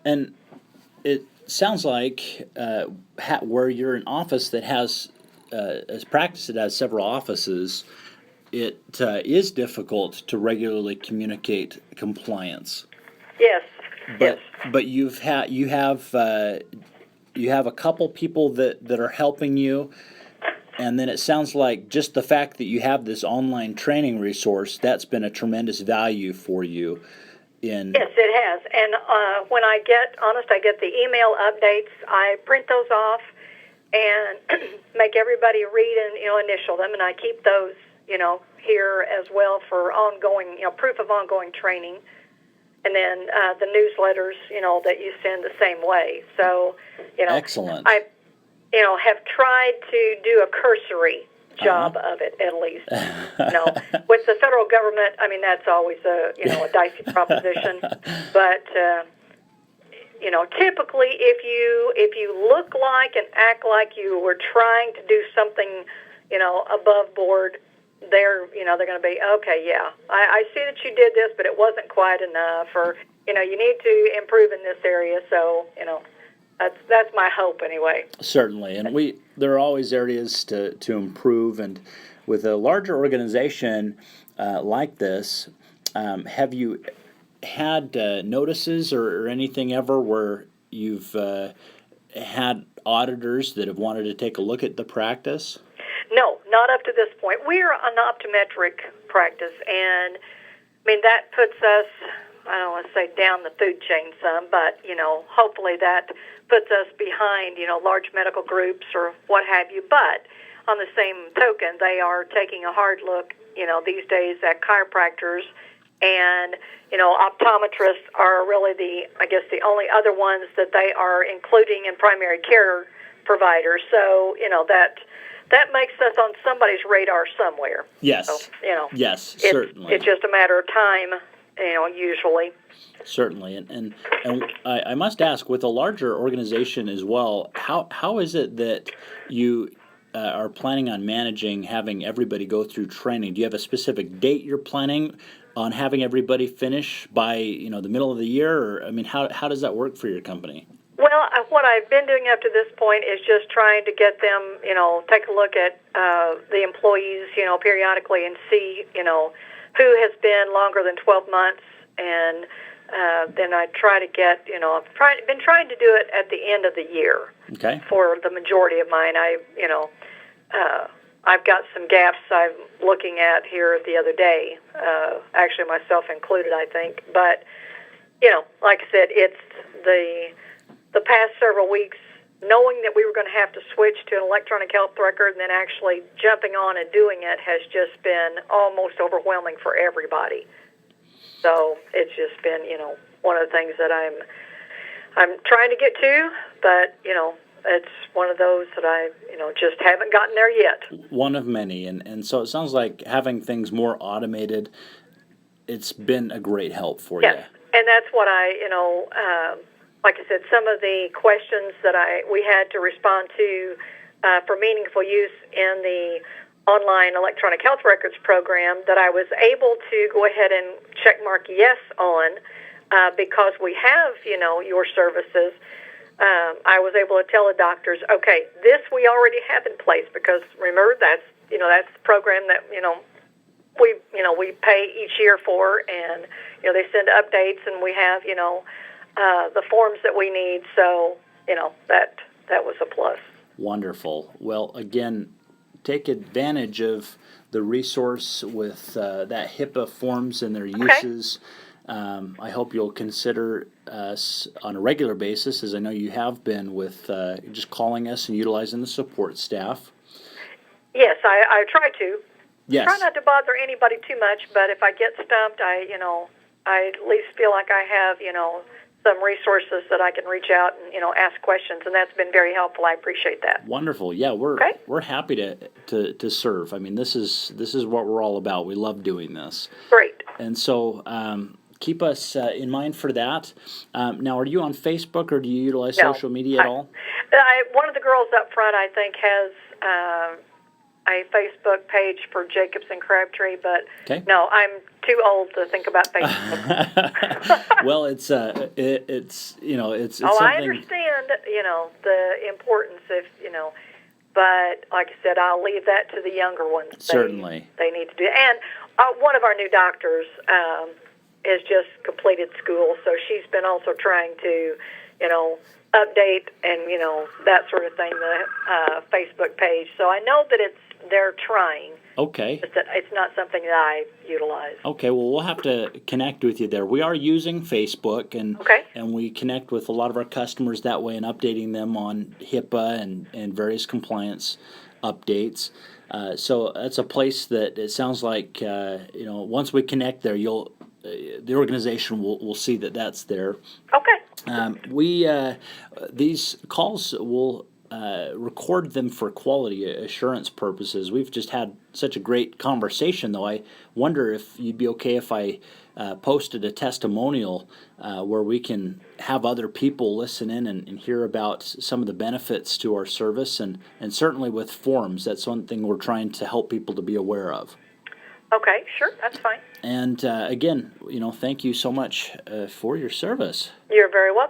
And it sounds like where you're an office that has a practice that has several offices, it is difficult to regularly communicate compliance. Yes. Yes. But you have a couple people that are helping you, and then it sounds like just the fact that you have this online training resource, that's been a tremendous value for you. Yes, it has. And when I get the email updates, I print those off and make everybody read and initial them, and I keep those here as well for ongoing proof of ongoing training. And then the newsletters that you send the same way. So Excellent. I have tried to do a cursory job of it, at least. With the federal government, I mean, that's always a dicey proposition. But typically, if you look like and act like you were trying to do something, above board, they're going to be, okay, yeah, I see that you did this, but it wasn't quite enough, or you need to improve in this area. So that's my hope anyway. Certainly, and there are always areas to improve, and with a larger organization like this, have you had notices or anything ever where you've had auditors that have wanted to take a look at the practice? No, not up to this point. We're an optometric practice, and I mean that puts us, I don't want to say down the food chain some, but hopefully that puts us behind large medical groups or what have you. But on the same token, they are taking a hard look these days at chiropractors, and optometrists are really the only other ones that they are including in primary care providers. So that makes us on somebody's radar somewhere. Yes. So, yes, certainly. It's just a matter of time, usually. Certainly, and I must ask, with a larger organization as well, how is it that you are planning on having everybody go through training? Do you have a specific date you're planning on having everybody finish by the middle of the year, or I mean, how does that work for your company? Well, what I've been doing up to this point is just trying to get them, take a look at the employees, periodically and see, who has been longer than 12 months, and then I try to get, I've been trying to do it at the end of the year. Okay. For the majority of mine, I've got some gaps I'm looking at here the other day, actually myself included, I think. But, like I said, it's the past several weeks, knowing that we were going to have to switch to an electronic health record and then actually jumping on and doing it has just been almost overwhelming for everybody. So it's just been, one of the things that I'm trying to get to, but, it's one of those that I, just haven't gotten there yet. One of many, and so it sounds like having things more automated, it's been a great help for you. Yes, and that's what like I said, some of the questions that we had to respond to for meaningful use in the online electronic health records program that I was able to go ahead and check mark yes on because we have, your services. I was able to tell the doctors, okay, this we already have in place because remember that's the program that we pay each year for, and they send updates, and we have the forms that we need. So that was a plus. Wonderful. Well, again, take advantage of the resource with that HIPAA forms and their uses. I hope you'll consider us on a regular basis, as I know you have been, with just calling us and utilizing the support staff. Yes, I try to. Yes. Try not to bother anybody too much, but if I get stumped, I at least feel like I have, some resources that I can reach out and, ask questions, and that's been very helpful. I appreciate that. Wonderful. Yeah, we're happy to serve. I mean, this is what we're all about. We love doing this. Great. And so keep us in mind for that. Now, are you on Facebook, or do you utilize social media at all? One of the girls up front, I think, has a Facebook page for Jacobs and Crabtree, but Okay. no, I'm too old to think about Facebook. Well, it's it's it's Oh, I something. understand, the importance of, but like I said, I'll leave that to the younger ones. Certainly. They need to do it. And one of our new doctors has just completed school, so she's been also trying to, update and, that sort of thing, the Facebook page. So I know that they're trying. Okay. It's not something that I utilize. Okay, well, we'll have to connect with you there. We are using Facebook, and Okay. and we connect with a lot of our customers that way and updating them on HIPAA and various compliance updates. So that's a place that it sounds like, once we connect there, the organization will see that that's there. Okay. These calls will record them for quality assurance purposes. We've just had such a great conversation, though. I wonder if you'd be okay if I posted a testimonial where we can have other people listen in and hear about some of the benefits to our service, and certainly with forms. That's one thing we're trying to help people to be aware of. Okay, sure, that's fine. And again, thank you so much for your service. You're very welcome.